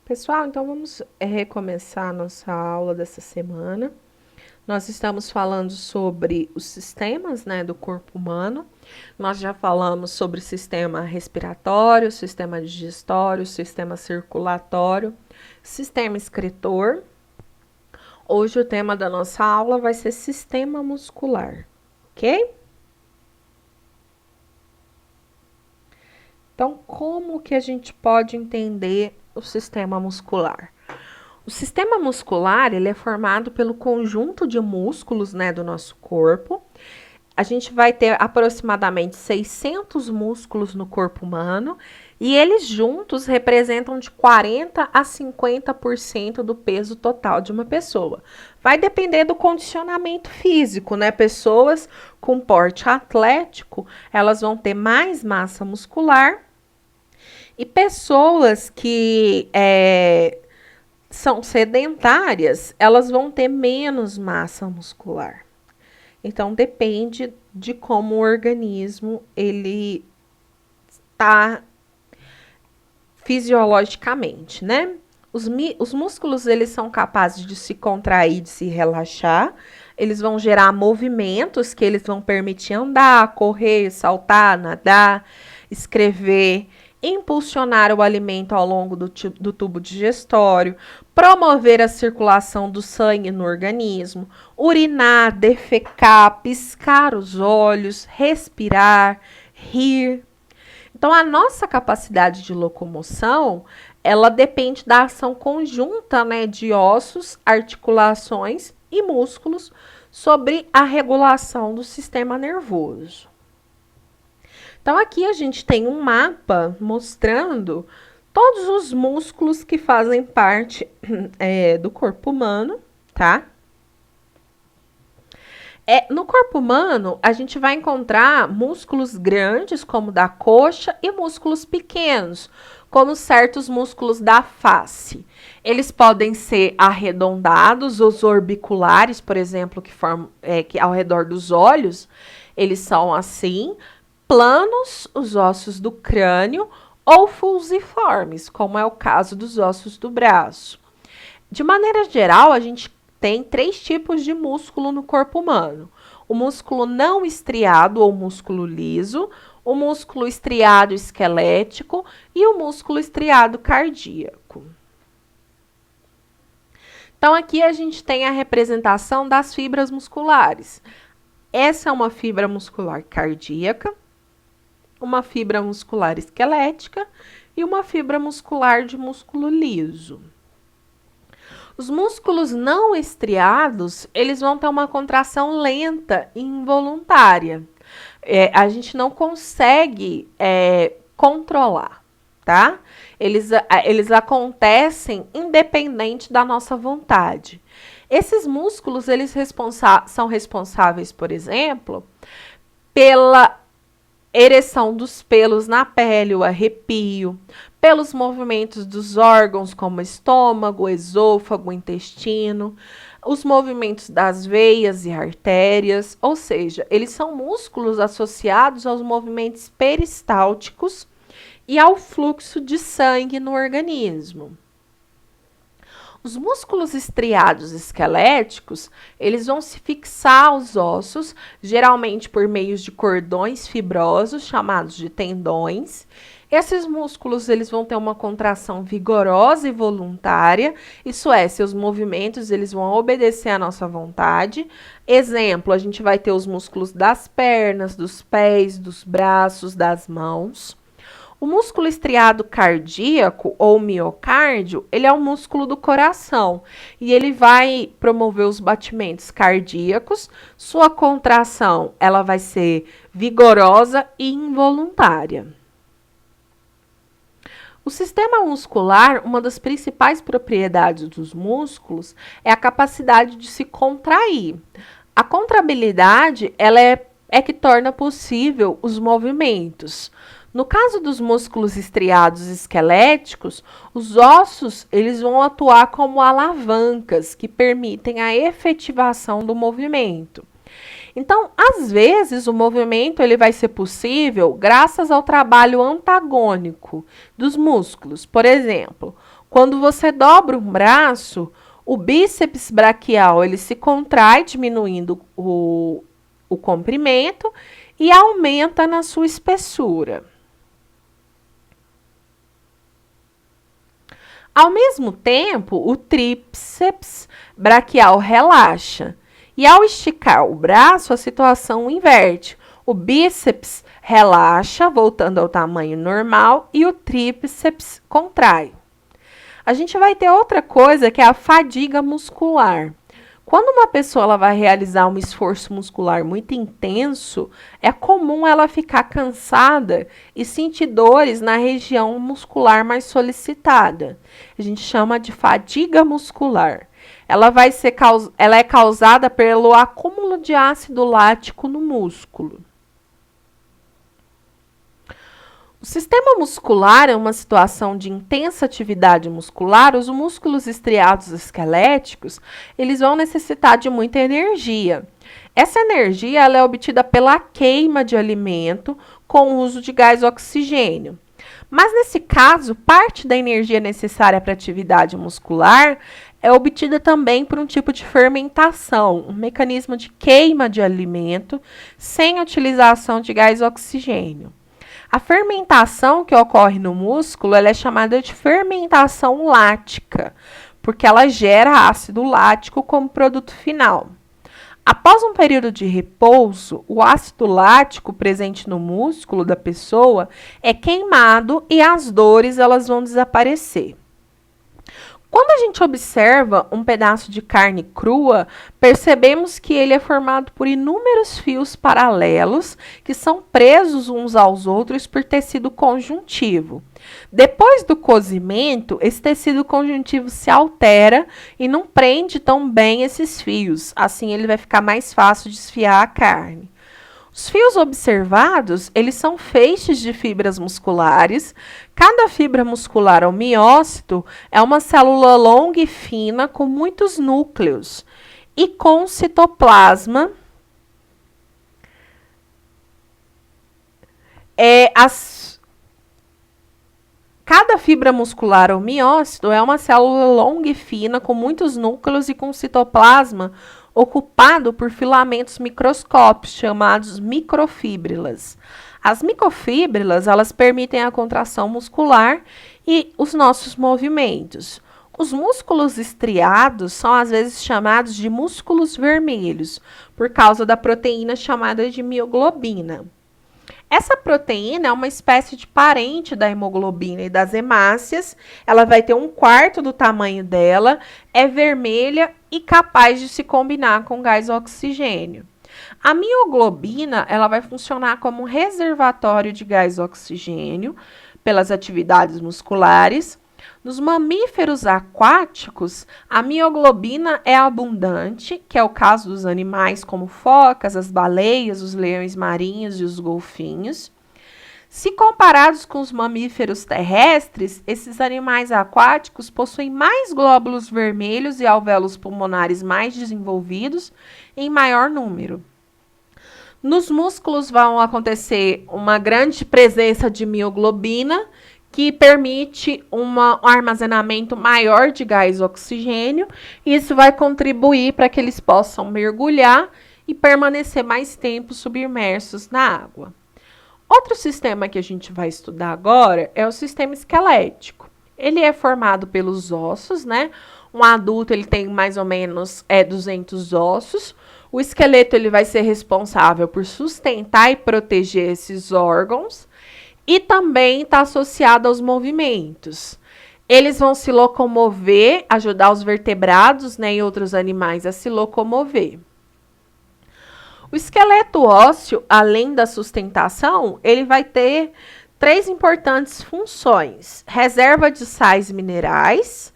Pessoal, então vamos recomeçar a nossa aula dessa semana. Nós estamos falando sobre os sistemas, né, do corpo humano. Nós já falamos sobre o sistema respiratório, sistema digestório, sistema circulatório, sistema excretor. Hoje o tema da nossa aula vai ser sistema muscular, ok? Então, como que a gente pode entender o sistema muscular? O sistema muscular, ele é formado pelo conjunto de músculos, né, do nosso corpo. A gente vai ter aproximadamente 600 músculos no corpo humano e eles juntos representam de 40 a 50% do peso total de uma pessoa. Vai depender do condicionamento físico, né? Pessoas com porte atlético, elas vão ter mais massa muscular e pessoas que são sedentárias, elas vão ter menos massa muscular. Então, depende de como o organismo ele está fisiologicamente, né? Os músculos, eles são capazes de se contrair, de se relaxar. Eles vão gerar movimentos que eles vão permitir andar, correr, saltar, nadar, escrever, impulsionar o alimento ao longo do tubo digestório, promover a circulação do sangue no organismo, urinar, defecar, piscar os olhos, respirar, rir. Então, a nossa capacidade de locomoção, ela depende da ação conjunta, né, de ossos, articulações e músculos sobre a regulação do sistema nervoso. Então, aqui a gente tem um mapa mostrando todos os músculos que fazem parte do corpo humano, tá? No corpo humano, a gente vai encontrar músculos grandes, como o da coxa, e músculos pequenos, como certos músculos da face. Eles podem ser arredondados, os orbiculares, por exemplo, que formam que ao redor dos olhos, eles são assim, planos, os ossos do crânio, ou fusiformes, como é o caso dos ossos do braço. De maneira geral, a gente tem 3 tipos de músculo no corpo humano. O músculo não estriado ou músculo liso, o músculo estriado esquelético e o músculo estriado cardíaco. Então, aqui a gente tem a representação das fibras musculares. Essa é uma fibra muscular cardíaca, uma fibra muscular esquelética e uma fibra muscular de músculo liso. Os músculos não estriados, eles vão ter uma contração lenta e involuntária. A gente não consegue controlar, tá? Eles acontecem independente da nossa vontade. Esses músculos, eles são responsáveis, por exemplo, pela ereção dos pelos na pele, o arrepio, pelos movimentos dos órgãos como estômago, esôfago, intestino, os movimentos das veias e artérias, ou seja, eles são músculos associados aos movimentos peristálticos e ao fluxo de sangue no organismo. Os músculos estriados esqueléticos, eles vão se fixar aos ossos, geralmente por meio de cordões fibrosos, chamados de tendões. Esses músculos, eles vão ter uma contração vigorosa e voluntária, isso é, seus movimentos, eles vão obedecer à nossa vontade. Exemplo, a gente vai ter os músculos das pernas, dos pés, dos braços, das mãos. O músculo estriado cardíaco ou miocárdio, ele é um músculo do coração e ele vai promover os batimentos cardíacos. Sua contração, ela vai ser vigorosa e involuntária. O sistema muscular, uma das principais propriedades dos músculos é a capacidade de se contrair. A contrabilidade, ela é que torna possível os movimentos. No caso dos músculos estriados esqueléticos, os ossos eles vão atuar como alavancas que permitem a efetivação do movimento. Então, às vezes, o movimento ele vai ser possível graças ao trabalho antagônico dos músculos. Por exemplo, Quando você dobra um braço, o bíceps braquial ele se contrai, diminuindo o comprimento e aumenta na sua espessura. Ao mesmo tempo, o tríceps braquial relaxa. E ao esticar o braço, a situação inverte. O bíceps relaxa, voltando ao tamanho normal, e o tríceps contrai. A gente vai ter outra coisa que é a fadiga muscular. Quando uma pessoa ela vai realizar um esforço muscular muito intenso, é comum ela ficar cansada e sentir dores na região muscular mais solicitada. A gente chama de fadiga muscular. Ela é causada pelo acúmulo de ácido lático no músculo. O sistema muscular é uma situação de intensa atividade muscular. Os músculos estriados esqueléticos, eles vão necessitar de muita energia. Essa energia ela é obtida pela queima de alimento com o uso de gás oxigênio. Mas nesse caso, parte da energia necessária para a atividade muscular é obtida também por um tipo de fermentação, um mecanismo de queima de alimento sem utilização de gás oxigênio. A fermentação que ocorre no músculo ela é chamada de fermentação lática, porque ela gera ácido lático como produto final. Após um período de repouso, o ácido lático presente no músculo da pessoa é queimado e as dores elas vão desaparecer. Quando a gente observa um pedaço de carne crua, percebemos que ele é formado por inúmeros fios paralelos que são presos uns aos outros por tecido conjuntivo. Depois do cozimento, esse tecido conjuntivo se altera e não prende tão bem esses fios. Assim, ele vai ficar mais fácil de desfiar a carne. Os fios observados, eles são feixes de fibras musculares. Cada fibra muscular ou miócito é uma célula longa e fina com muitos núcleos e com citoplasma. Cada fibra muscular ou miócito é uma célula longa e fina com muitos núcleos e com citoplasma ocupado por filamentos microscópicos chamados microfíbrilas. As microfíbrilas, elas permitem a contração muscular e os nossos movimentos. Os músculos estriados são às vezes chamados de músculos vermelhos, por causa da proteína chamada de mioglobina. Essa proteína é uma espécie de parente da hemoglobina e das hemácias. Ela vai ter 1/4 do tamanho dela, é vermelha e capaz de se combinar com gás oxigênio. A mioglobina ela vai funcionar como um reservatório de gás oxigênio pelas atividades musculares. Nos mamíferos aquáticos, a mioglobina é abundante, que é o caso dos animais como focas, as baleias, os leões marinhos e os golfinhos. Se comparados com os mamíferos terrestres, esses animais aquáticos possuem mais glóbulos vermelhos e alvéolos pulmonares mais desenvolvidos em maior número. Nos músculos vão acontecer uma grande presença de mioglobina, que permite um armazenamento maior de gás oxigênio. Isso vai contribuir para que eles possam mergulhar e permanecer mais tempo submersos na água. Outro sistema que a gente vai estudar agora é o sistema esquelético. Ele é formado pelos ossos, né? Um adulto ele tem mais ou menos 200 ossos. O esqueleto ele vai ser responsável por sustentar e proteger esses órgãos. E também está associado aos movimentos. Eles vão se locomover, ajudar os vertebrados, né, e outros animais a se locomover. O esqueleto ósseo, além da sustentação, ele vai ter 3 importantes funções. Reserva de sais minerais.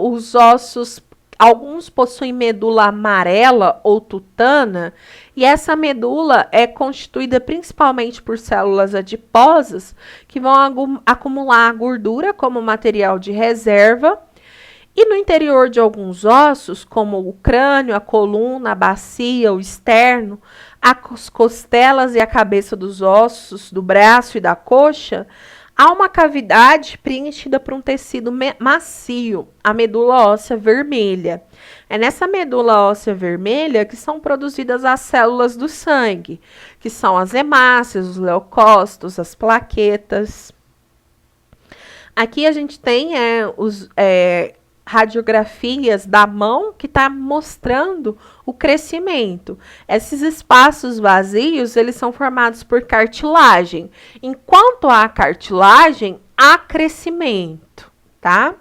Os ossos, alguns possuem medula amarela ou tutana, e essa medula é constituída principalmente por células adiposas que vão acumular gordura como material de reserva. E no interior de alguns ossos, como o crânio, a coluna, a bacia, o externo, as costelas e a cabeça dos ossos do braço e da coxa, Há uma cavidade preenchida por um tecido macio, a medula óssea vermelha. É nessa medula óssea vermelha que são produzidas as células do sangue, que são as hemácias, os leucócitos, as plaquetas. Aqui a gente tem radiografias da mão que está mostrando o crescimento. Esses espaços vazios, eles são formados por cartilagem. Enquanto há cartilagem, há crescimento, tá?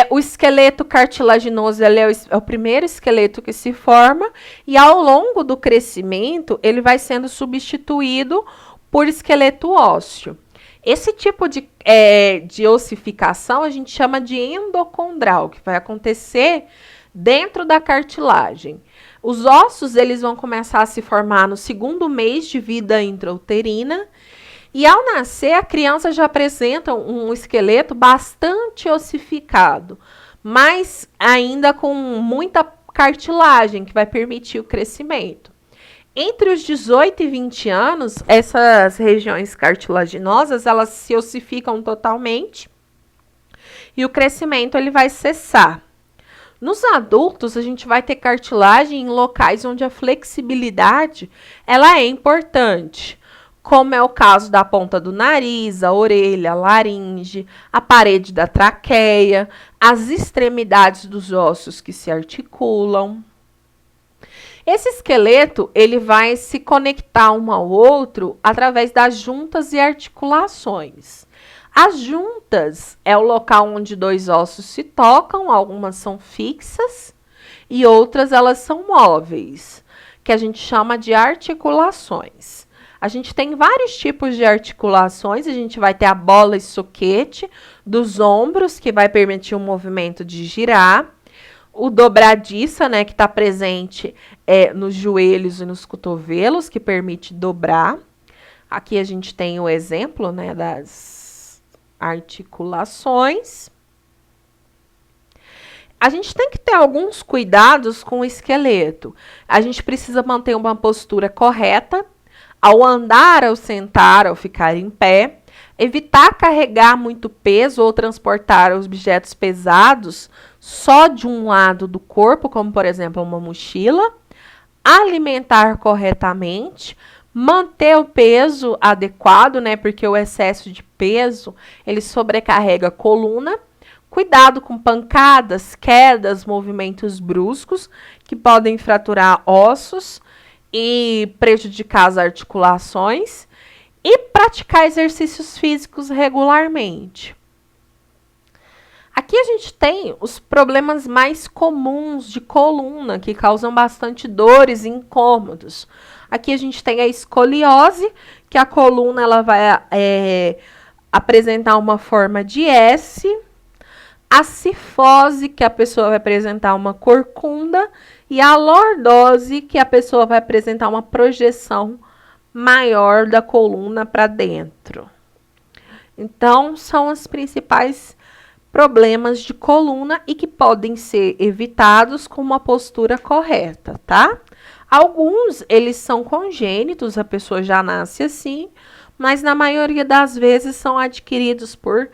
O esqueleto cartilaginoso ele é o primeiro esqueleto que se forma e ao longo do crescimento ele vai sendo substituído por esqueleto ósseo. Esse tipo de ossificação a gente chama de endocondral, que vai acontecer dentro da cartilagem. Os ossos eles vão começar a se formar no segundo mês de vida intrauterina e ao nascer a criança já apresenta um esqueleto bastante ossificado, mas ainda com muita cartilagem que vai permitir o crescimento. Entre os 18 e 20 anos, essas regiões cartilaginosas, elas se ossificam totalmente e o crescimento ele vai cessar. Nos adultos, a gente vai ter cartilagem em locais onde a flexibilidade ela é importante, como é o caso da ponta do nariz, a orelha, a laringe, a parede da traqueia, as extremidades dos ossos que se articulam. Esse esqueleto ele vai se conectar um ao outro através das juntas e articulações. As juntas é o local onde dois ossos se tocam, algumas são fixas e outras elas são móveis, que a gente chama de articulações. A gente tem vários tipos de articulações, a gente vai ter a bola e soquete dos ombros, que vai permitir o movimento de girar. O dobradiça, né, que está presente nos joelhos e nos cotovelos, que permite dobrar. Aqui a gente tem o exemplo, né, das articulações. A gente tem que ter alguns cuidados com o esqueleto. A gente precisa manter uma postura correta ao andar, ao sentar, ao ficar em pé. Evitar carregar muito peso ou transportar objetos pesados só de um lado do corpo, como por exemplo uma mochila. Alimentar corretamente, manter o peso adequado, né? Porque o excesso de peso ele sobrecarrega a coluna. Cuidado com pancadas, quedas, movimentos bruscos que podem fraturar ossos e prejudicar as articulações. E praticar exercícios físicos regularmente. Aqui a gente tem os problemas mais comuns de coluna, que causam bastante dores e incômodos. Aqui a gente tem a escoliose, que a coluna ela vai apresentar uma forma de S. A cifose, que a pessoa vai apresentar uma corcunda. E a lordose, que a pessoa vai apresentar uma projeção maior da coluna para dentro. Então, são os principais problemas de coluna e que podem ser evitados com uma postura correta, tá? Alguns, eles são congênitos, a pessoa já nasce assim, mas na maioria das vezes são adquiridos por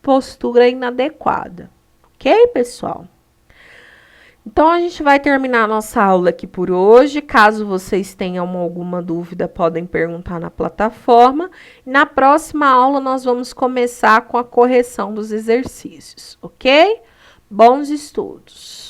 postura inadequada. Ok, pessoal? Então, a gente vai terminar a nossa aula aqui por hoje. Caso vocês tenham alguma dúvida, podem perguntar na plataforma. Na próxima aula, nós vamos começar com a correção dos exercícios, ok? Bons estudos!